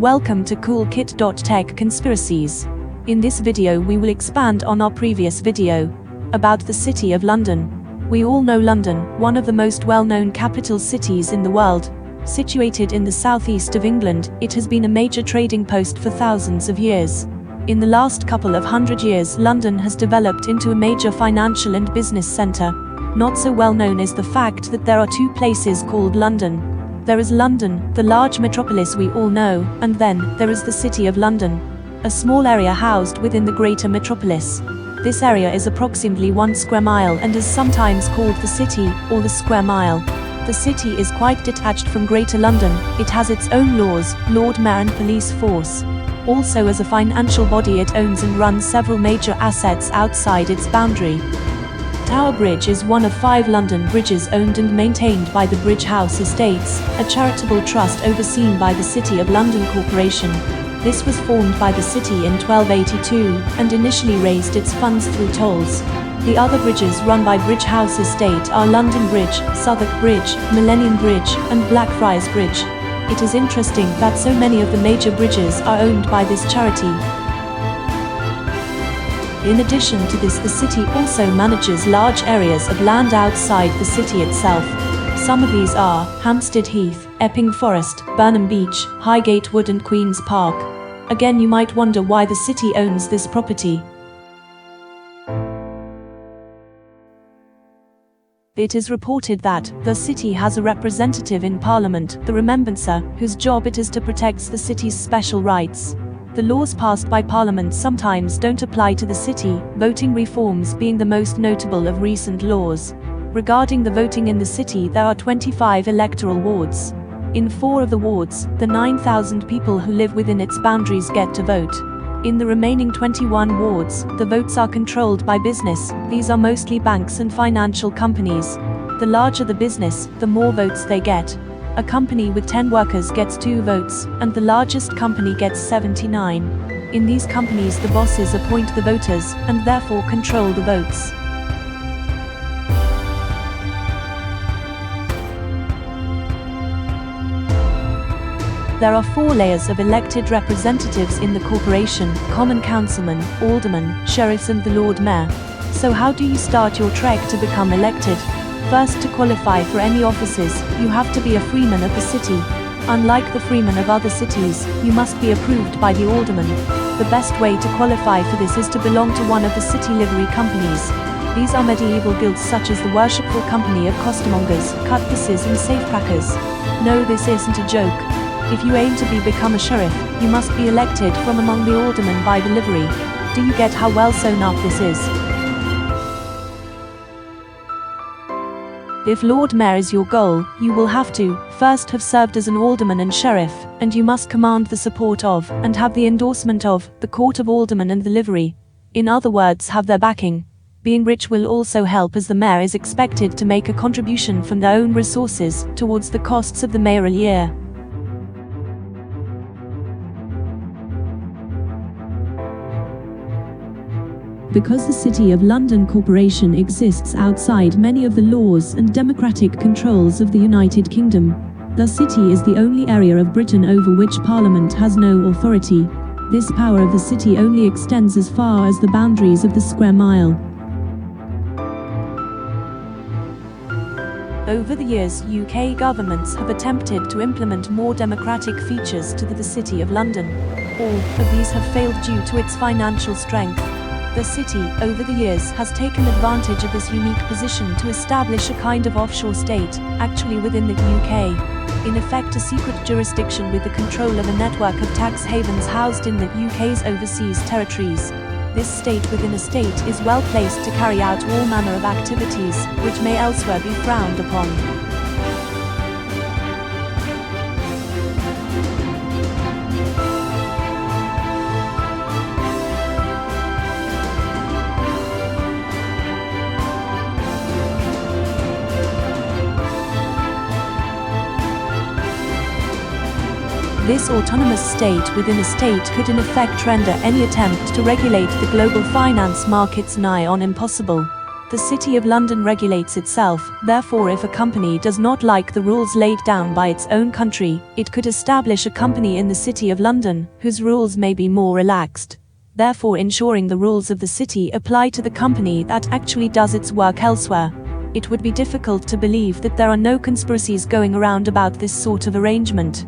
Welcome to CoolKit.Tech Conspiracies. In this video we will expand on our previous video about the City of London. We all know London, one of the most well-known capital cities in the world. Situated in the southeast of England, it has been a major trading post for thousands of years. In the last couple of hundred years, London has developed into a major financial and business centre. Not so well known is the fact that there are two places called London. There is London, the large metropolis we all know, and then there is the City of London, a small area housed within the greater metropolis. This area is approximately 1 square mile and is sometimes called the City or the Square Mile. The city is quite detached from Greater London. It has its own laws, Lord Mayor and police force. Also, as a financial body, it owns and runs several major assets outside its boundary. Tower Bridge is one of 5 London bridges owned and maintained by the Bridge House Estates, a charitable trust overseen by the City of London Corporation. This was formed by the city in 1282 and initially raised its funds through tolls. The other bridges run by Bridge House Estate are London Bridge, Southwark Bridge, Millennium Bridge, and Blackfriars Bridge. It is interesting that so many of the major bridges are owned by this charity. In addition to this, the city also manages large areas of land outside the city itself. Some of these are Hampstead Heath, Epping Forest, Burnham Beach, Highgate Wood and Queen's Park. Again, you might wonder why the city owns this property. It is reported that the city has a representative in Parliament, the Remembrancer, whose job it is to protect the city's special rights. The laws passed by Parliament sometimes don't apply to the city, voting reforms being the most notable of recent laws. Regarding the voting in the city, there are 25 electoral wards. In 4 of the wards, the 9,000 people who live within its boundaries get to vote. In the remaining 21 wards, the votes are controlled by business. These are mostly banks and financial companies. The larger the business, the more votes they get. A company with 10 workers gets 2 votes, and the largest company gets 79. In these companies, the bosses appoint the voters, and therefore control the votes. There are 4 layers of elected representatives in the corporation: common councilmen, aldermen, sheriffs and the Lord Mayor. So how do you start your trek to become elected? First, to qualify for any offices, you have to be a freeman of the city. Unlike the freemen of other cities, you must be approved by the alderman. The best way to qualify for this is to belong to one of the city livery companies. These are medieval guilds such as the Worshipful Company of Costermongers, Cutpurses and Safecrackers. No, this isn't a joke. If you aim to become a sheriff, you must be elected from among the aldermen by the livery. Do you get how well sewn up this is? If Lord Mayor is your goal, you will have to, first, have served as an alderman and sheriff, and you must command the support of, and have the endorsement of, the Court of Aldermen and the livery. In other words, have their backing. Being rich will also help, as the mayor is expected to make a contribution from their own resources towards the costs of the mayoral year. Because the City of London Corporation exists outside many of the laws and democratic controls of the United Kingdom, the city is the only area of Britain over which Parliament has no authority. This power of the city only extends as far as the boundaries of the Square Mile. Over the years, UK governments have attempted to implement more democratic features to the City of London. All of these have failed due to its financial strength. The city, over the years, has taken advantage of this unique position to establish a kind of offshore state, actually within the UK. In effect, a secret jurisdiction with the control of a network of tax havens housed in the UK's overseas territories. This state within a state is well placed to carry out all manner of activities, which may elsewhere be frowned upon. This autonomous state within a state could in effect render any attempt to regulate the global finance markets nigh on impossible. The City of London regulates itself, therefore if a company does not like the rules laid down by its own country, it could establish a company in the City of London, whose rules may be more relaxed, therefore ensuring the rules of the city apply to the company that actually does its work elsewhere. It would be difficult to believe that there are no conspiracies going around about this sort of arrangement.